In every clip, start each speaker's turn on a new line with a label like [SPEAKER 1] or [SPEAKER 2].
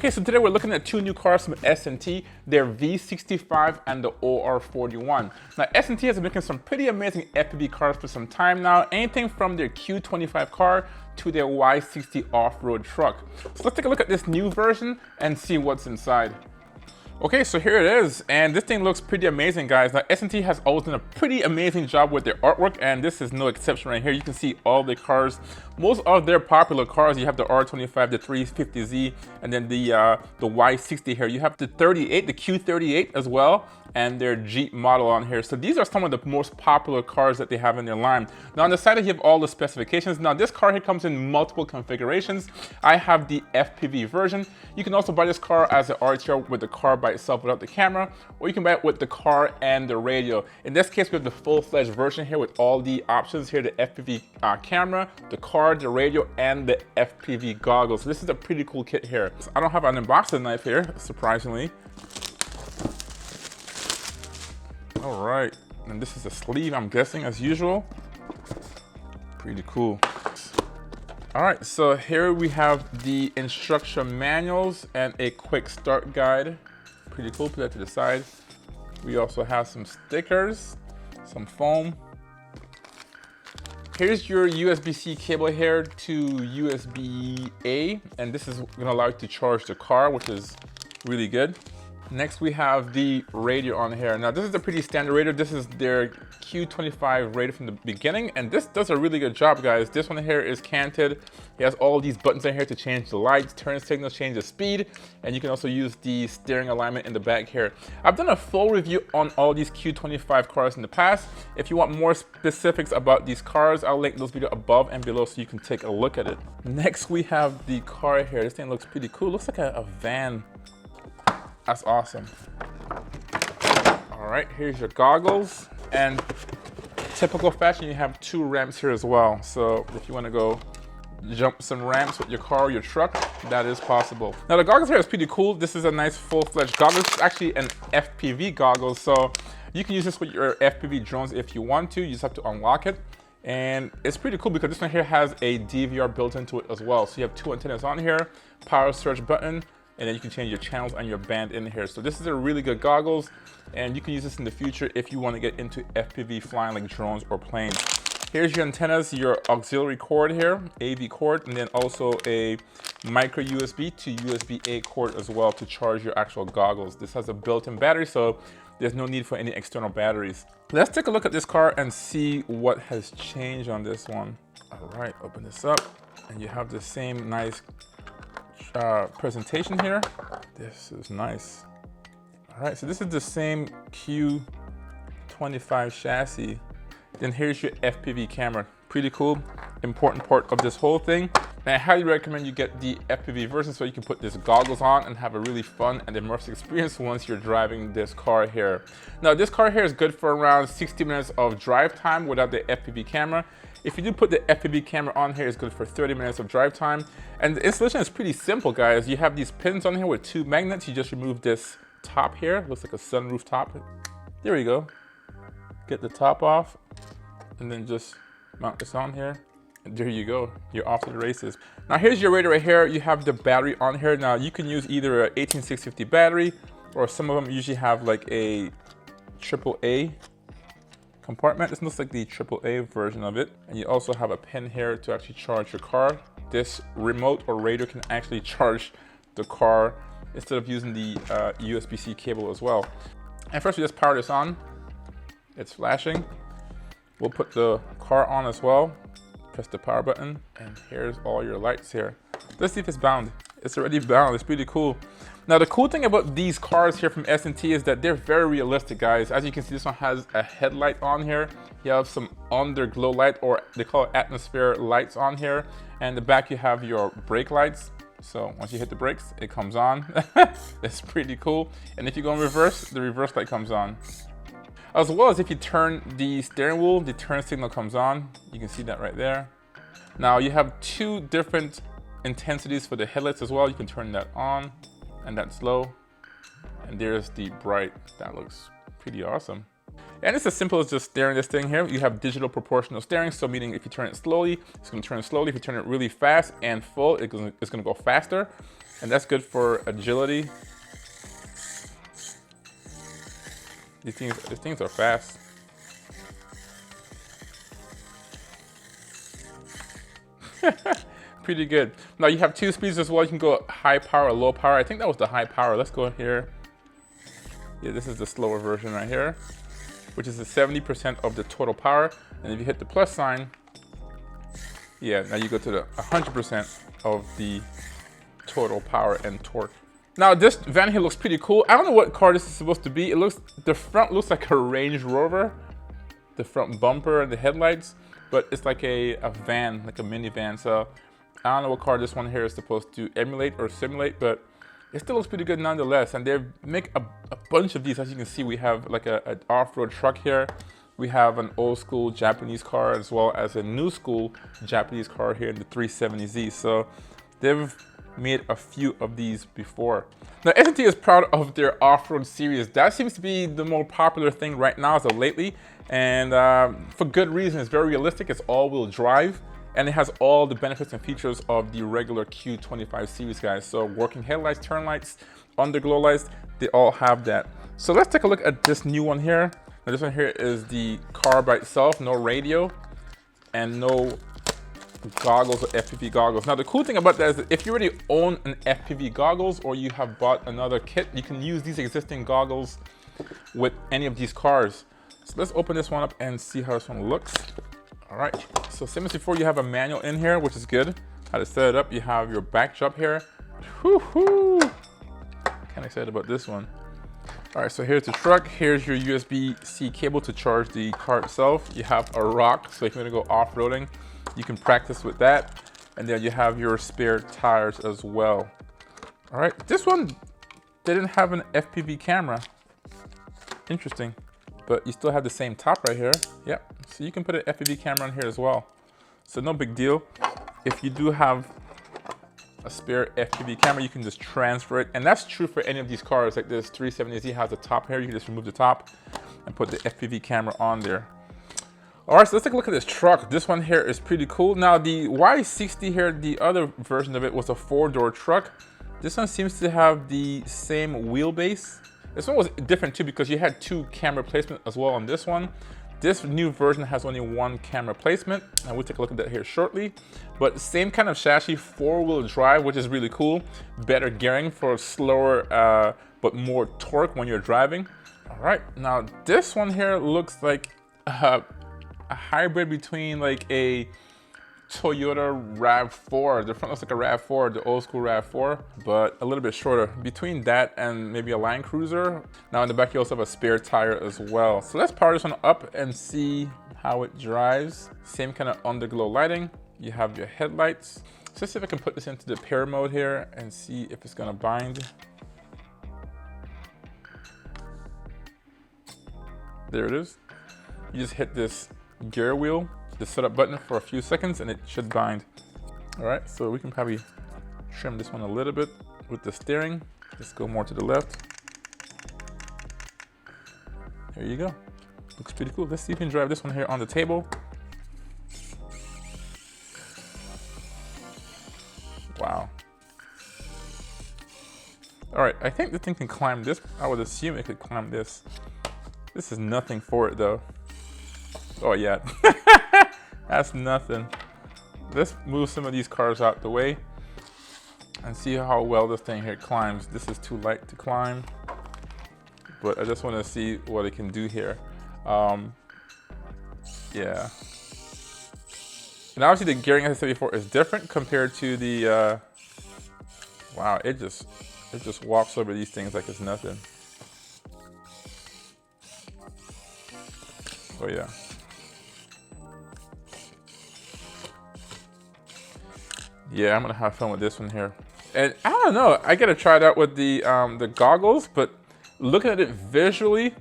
[SPEAKER 1] Okay, so today we're looking at two new cars from SNT. They're V65 and the OR41. Now, SNT has been making some pretty amazing FPV cars for some time now, anything from their Q25 car to their Y60 off-road truck. So let's take a look at this new version and see what's inside. Okay, so here it is, and this thing looks pretty amazing, guys. Now, SNT has always done a pretty amazing job with their artwork, and this is no exception right here. You can see all the cars, most of their popular cars. You have the R25, the 350Z, and then the Y60 here. You have the 38, the Q38 as well, and their Jeep model on here. So these are some of the most popular cars that they have in their line. Now on the side, you have all the specifications. Now this car here comes in multiple configurations. I have the FPV version. You can also buy this car as an RTR with the car by itself without the camera, or you can buy it with the car and the radio. In this case, we have the full-fledged version here with all the options here, the FPV camera, the car, the radio, and the FPV goggles. So this is a pretty cool kit here. So I don't have an unboxing knife here, surprisingly. All right, and this is a sleeve, I'm guessing, as usual. Pretty cool. All right, so here we have the instruction manuals and a quick start guide. Pretty cool, put that to the side. We also have some stickers, some foam. Here's your USB-C cable here to USB-A, and this is gonna allow you to charge the car, which is really good. Next, we have the radio on here. Now, this is a pretty standard radio. This is their Q25 radio from the beginning, and this does a really good job, guys. This one here is canted. It has all these buttons in here to change the lights, turn signals, change the speed, and you can also use the steering alignment in the back here. I've done a full review on all these Q25 cars in the past. If you want more specifics about these cars, I'll link those videos above and below so you can take a look at it. Next, we have the car here. This thing looks pretty cool. Looks like a van. That's awesome. All right, here's your goggles. And typical fashion, you have two ramps here as well. So if you want to go jump some ramps with your car or your truck, that is possible. Now the goggles here is pretty cool. This is a nice full-fledged goggles. It's actually an FPV goggles. So you can use this with your FPV drones if you want to. You just have to unlock it. And it's pretty cool because this one here has a DVR built into it as well. So you have two antennas on here, power surge button, and then you can change your channels and your band in here. So this is a really good goggles, and you can use this in the future if you want to get into FPV flying like drones or planes. Here's your antennas, your auxiliary cord here, AV cord, and then also a micro USB to USB-A cord as well to charge your actual goggles. This has a built-in battery, so there's no need for any external batteries. Let's take a look at this car and see what has changed on this one. All right, open this up, and you have the same nice presentation here. This is nice. All right, so this is the same Q25 chassis. Then here's your FPV camera. Pretty cool, important part of this whole thing. And I highly recommend you get the FPV version so you can put this goggles on and have a really fun and immersive experience once you're driving this car here. Now this car here is good for around 60 minutes of drive time without the FPV camera. If you do put the FPV camera on here, it's good for 30 minutes of drive time. And the installation is pretty simple, guys. You have these pins on here with two magnets. You just remove this top here. Looks like a sunroof top. There we go. Get the top off and then just mount this on here. And there you go, you're off to the races. Now here's your radio right here. You have the battery on here. Now you can use either an 18650 battery, or some of them usually have like a AAA compartment. This looks like the AAA version of it. And you also have a pin here to actually charge your car. This remote or radio can actually charge the car instead of using the USB-C cable as well. And first we just power this on. It's flashing. We'll put the car on as well. Press the power button, and here's all your lights here. Let's see if it's bound. It's already bound. It's pretty cool. Now the cool thing about these cars here from SNT is that they're very realistic, guys. As you can see, this one has a headlight on here. You have some underglow light, or they call it atmosphere lights on here. And the back you have your brake lights. So once you hit the brakes, it comes on. It's pretty cool. And if you go in reverse, the reverse light comes on. As well as if you turn the steering wheel, the turn signal comes on. You can see that right there. Now you have two different intensities for the headlights as well. You can turn that on, and that's low. And there's the bright. That looks pretty awesome. And it's as simple as just steering this thing here. You have digital proportional steering, so meaning if you turn it slowly, it's gonna turn slowly. If you turn it really fast and full, it's gonna go faster. and that's good for agility. These things are fast. Pretty good. Now you have 2 speeds as well. You can go high power or low power. I think that was the high power. Let's go here. Yeah, this is the slower version right here, which is the 70% of the total power. And if you hit the plus sign, yeah, now you go to the 100% of the total power and torque. Now this van here looks pretty cool. I don't know what car this is supposed to be. The front looks like a Range Rover, the front bumper and the headlights, but it's like a van, like a minivan. So I don't know what car this one here is supposed to emulate or simulate, but it still looks pretty good nonetheless. And they make a bunch of these. As you can see, we have like an off-road truck here. We have an old school Japanese car as well as a new school Japanese car here in the 370Z. So they've made a few of these before. Now SNT is proud of their off-road series. That seems to be the more popular thing right now as of lately. And for good reason. It's very realistic. It's all-wheel drive. And it has all the benefits and features of the regular Q25 series, guys. So working headlights, turn lights, underglow lights, they all have that. So let's take a look at this new one here. Now this one here is the car by itself, no radio and no goggles or FPV goggles. Now the cool thing about that is that if you already own an FPV goggles or you have bought another kit, you can use these existing goggles with any of these cars. So let's open this one up and see how this one looks. All right, so same as before, you have a manual in here, which is good. How to set it up, you have your backdrop here. Woohoo! Kind of excited about this one. All right, so here's the truck. Here's your USB-C cable to charge the car itself. You have a rock, so if you're gonna go off-roading, you can practice with that. And then you have your spare tires as well. All right, this one didn't have an FPV camera. Interesting. But you still have the same top right here. Yep, so you can put an FPV camera on here as well. So no big deal. If you do have a spare FPV camera, you can just transfer it. And that's true for any of these cars. Like this 370Z has a top here. You can just remove the top and put the FPV camera on there. All right, so let's take a look at this truck. This one here is pretty cool. Now the Y60 here, the other version of it was a 4-door truck. This one seems to have the same wheelbase. This one was different too because you had 2 camera placement as well on this one. This new version has only 1 camera placement, and we'll take a look at that here shortly. But same kind of chassis, 4-wheel drive, which is really cool. Better gearing for slower but more torque when you're driving. All right, now this one here looks like a hybrid between like a Toyota RAV4. The front looks like a RAV4, the old school RAV4, but a little bit shorter. Between that and maybe a Land Cruiser. Now in the back you also have a spare tire as well. So let's power this one up and see how it drives. Same kind of underglow lighting. You have your headlights. So let's see if I can put this into the pair mode here and see if it's gonna bind. There it is. You just hit this gear wheel, the setup button for a few seconds, and it should bind. All right, so we can probably trim this one a little bit with the steering. Let's go more to the left. There you go. Looks pretty cool. Let's see if we can drive this one here on the table. Wow. All right, I think the thing can climb this. I would assume it could climb this. This is nothing for it though. Oh yeah, that's nothing. Let's move some of these cars out the way and see how well this thing here climbs. This is too light to climb, but I just want to see what it can do here. Yeah. And obviously the gearing, as I said before, is different compared to the, wow, it just walks over these things like it's nothing. Oh yeah. Yeah, I'm gonna have fun with this one here. And I don't know, I gotta try it out with the goggles, but looking at it visually,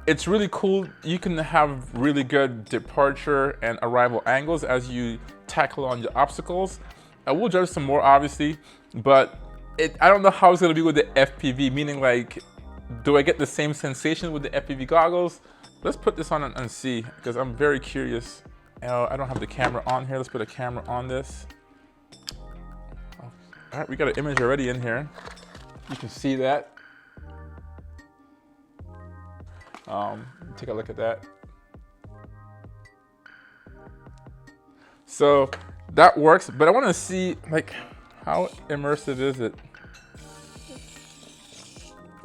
[SPEAKER 1] it's really cool. You can have really good departure and arrival angles as you tackle on your obstacles. I will drive some more, obviously, but I don't know how it's gonna be with the FPV, meaning like, do I get the same sensation with the FPV goggles? Let's put this on and see, because I'm very curious. I don't have the camera on here. Let's put a camera on this. All right, we got an image already in here. You can see that. Take a look at that. So that works, but I want to see like how immersive is it?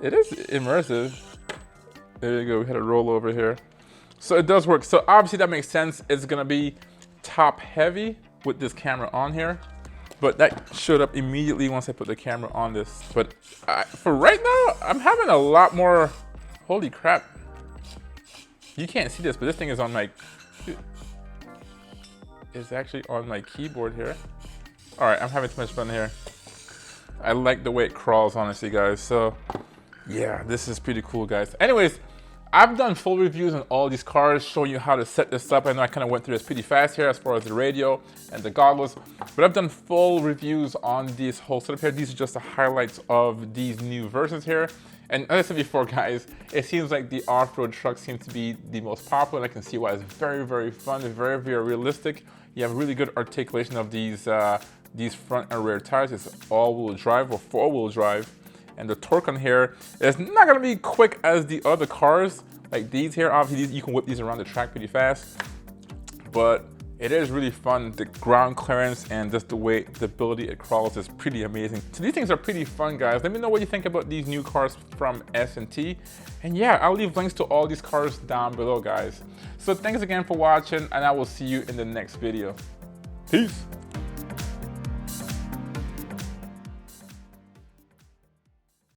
[SPEAKER 1] It is immersive. There you go, we had a roll over here. So it does work. So obviously that makes sense. It's gonna be top heavy with this camera on here, but that showed up immediately once I put the camera on this. But for right now, I'm having a lot more, holy crap. You can't see this, but this thing is on my, it's actually on my keyboard here. All right, I'm having too much fun here. I like the way it crawls, honestly, guys. So yeah, this is pretty cool, guys. Anyways, I've done full reviews on all these cars, showing you how to set this up. I know I kind of went through this pretty fast here as far as the radio and the goggles, but I've done full reviews on this whole setup here. These are just the highlights of these new versions here. And as I said before, guys, it seems like the off-road truck seems to be the most popular, and I can see why. It's very, very fun, very, very realistic. You have really good articulation of these front and rear tires. It's all-wheel drive or four-wheel drive. And the torque on here is not gonna be quick as the other cars, like these here. Obviously, you can whip these around the track pretty fast, but it is really fun. The ground clearance and just the way, the ability it crawls is pretty amazing. So these things are pretty fun, guys. Let me know what you think about these new cars from SNT. And yeah, I'll leave links to all these cars down below, guys. So thanks again for watching, and I will see you in the next video. Peace.